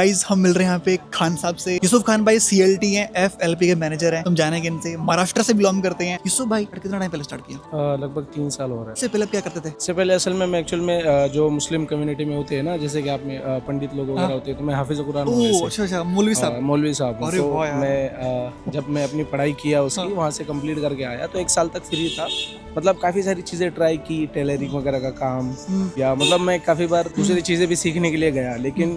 Guys हम मिल रहे हैं यहाँ पे खान साहब से। यूसुफ खान भाई CLT हैं, FLP के मैनेजर हैं। तुम जानेंगे इनसे, महाराष्ट्र से बिलोंग करते हैं। यूसुफ भाई कितना टाइम पहले स्टार्ट किया? लगभग 3 साल हो रहा है। इससे पहले आप क्या करते थे? इससे पहले असल में मैं एक्चुअल में जो मुस्लिम कम्युनिटी में होते हैं ना, जैसे कि आप में पंडित लोग वगैरह होते हैं, तो मैं हाफिज कुरान हूँ ओह वैसे। अच्छा, मौलवी साहब। मौलवी साहब हूँ। अरे तो वाह यार। मैं जब मैं अपनी पढ़ाई किया उसकी वहाँ से कंप्लीट करके आया तो 1 साल तक फ्री था। मतलब काफ़ी सारी चीज़ें ट्राई की, टेलरिंग वगैरह का काम, या मतलब मैं काफ़ी बार दूसरी चीज़ें भी सीखने के लिए गया, लेकिन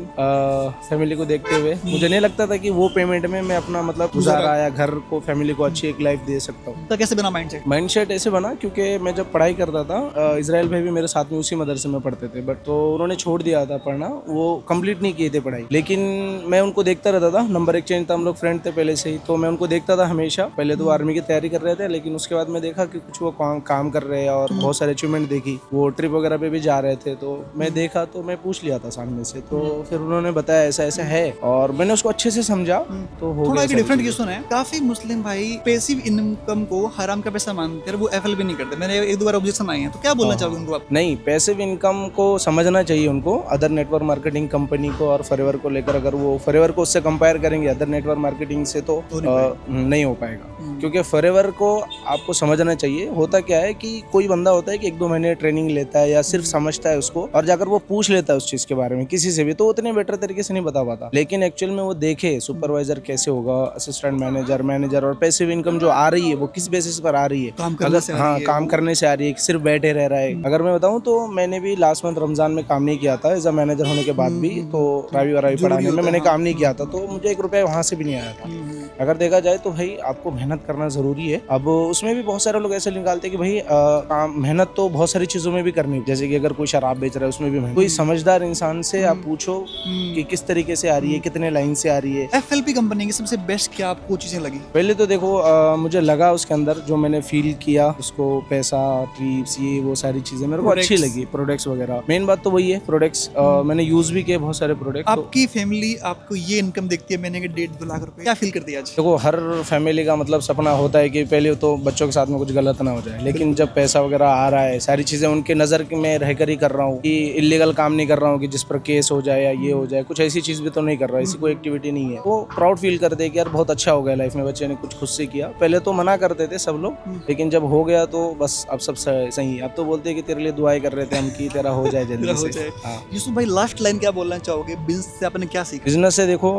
फैमिली को देखते हुए मुझे नहीं लगता था कि वो पेमेंट में मैं अपना मतलब गुजारा या घर को, फैमिली को अच्छी एक लाइफ दे सकता हूँ। तो कैसे बना माइंडसेट? माइंडसेट ऐसे बना क्योंकि मैं जब पढ़ाई करता था, इजराइल भाई भी मेरे साथ में उसी मदरसे में पढ़ते थे, बट तो उन्होंने छोड़ दिया था पढ़ना, वो कंप्लीट नहीं किए थे पढ़ाई। लेकिन मैं उनको देखता रहता था, नंबर एक्सचेंज था, हम लोग फ्रेंड थे पहले से ही, तो मैं उनको देखता था हमेशा। पहले तो आर्मी की तैयारी कर रहे थे, लेकिन उसके बाद मैं देखा कि कुछ वो काम कर रहे हैं और बहुत सारे अचीवमेंट देखी। वो ट्रिप वगैरह पे भी जा रहे थे, तो मैं देखा, तो मैं पूछ लिया था सामने से, तो फिर उन्होंने बताया ऐसा ऐसा है, और मैंने उसको अच्छे से समझा, तो हो थोड़ा गया। एक डिफरेंट क्वेश्चन है। काफी मुस्लिम भाई पैसिव इनकम को हराम का पैसा मानते हैं, वो FLP नहीं करते। मैंने एक दो बार ऑब्जेक्शन आए हैं, तो क्या बोलना चाहोगे उनको आप? नहीं, पैसिव इनकम को समझना चाहिए उनको, अदर नेटवर्क मार्केटिंग कंपनी को और फॉरएवर को लेकर। अगर वो फॉरएवर को उससे कंपेयर करेंगे अदर नेटवर्क मार्केटिंग से, तो नहीं हो पाएगा। क्योंकि फॉरएवर को आपको समझना चाहिए, होता क्या है कि कोई बंदा होता है कि 1-2 महीने ट्रेनिंग लेता है या सिर्फ समझता है उसको, और जाकर वो पूछ लेता है उस चीज के बारे में किसी से भी, तो उतने बेटर तरीके से नहीं बता पाता। लेकिन एक्चुअल में वो देखे सुपरवाइजर कैसे होगा, असिस्टेंट मैनेजर, और पैसिव इनकम जो आ रही है वो किस बेसिस पर आ रही है। काम करने से आ रही है। काम करने से आ रही है, सिर्फ बैठे रह रहा है। अगर मैं बताऊं तो मैंने भी लास्ट मंथ रमजान में काम नहीं किया था एज अ मैनेजर होने के बाद भी, तो रावी पढ़ाने में मैंने काम नहीं किया था, तो मुझे 1 रुपया वहां से भी नहीं आया था। अगर देखा जाए तो भाई आपको मेहनत करना जरूरी है। अब उसमें भी बहुत सारे लोग ऐसे निकालते हैं कि भाई मेहनत तो बहुत सारी चीजों में भी करनी है, जैसे कि अगर कोई शराब बेच रहा है उसमें भी मेहनत। कोई समझदार इंसान से आप पूछो कि किस तरीके से आ रही है, कितने लाइन से आ रही है। FLP कंपनी की सबसे बेस्ट क्या आपको चीजें लगी? पहले तो देखो, मुझे लगा उसके अंदर जो मैंने फील किया, उसको पैसा, ट्रिप्स, ये वो सारी चीजें मेरे को अच्छी लगी, प्रोडक्ट्स वगैरह। मेन बात तो वही है, प्रोडक्ट्स मैंने यूज भी किए बहुत सारे प्रोडक्ट। आपकी फैमिली आपको ये इनकम देखती है महीने के 1.5-2 लाख रुपए, क्या फील करती है आज? देखो, हर फैमिली का मतलब सपना होता है कि पहले तो बच्चों के साथ में कुछ गलत ना हो जाए, लेकिन जब पैसा वगैरह आ रहा है, सारी चीजें उनके नजर में रहकर ही कर रहा हूँ, कि इलीगल काम नहीं कर रहा हूँ कि जिस पर केस हो जाए या ये हो जाए, कुछ ऐसी चीज भी तो नहीं कर रहा, ऐसी कोई एक्टिविटी नहीं है, वो प्राउड फील करते हैं कि यार बहुत अच्छा हो गया लाइफ में, बच्चे ने कुछ खुद से किया। पहले तो मना करते थे सब लोग, लेकिन जब हो गया तो बस अब सब सही। अब तो बोलते हैं कि तेरे लिए दुआएं कर रहे थे हम कि तेरा हो जाए जल्दी से। यूसुफ भाई लास्ट लाइन क्या बोलना चाहोगे? बिजनेस से आपने क्या सीखा? बिजनेस से देखो,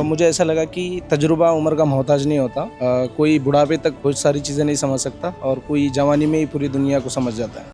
मुझे ऐसा लगा कि तजुर्बा उम्र का मोहताज नहीं होता। कोई बुढ़ापे तक बहुत सारी चीजें नहीं समझ सकता, और कोई जवानी में ही पूरी दुनिया को समझ जाता है।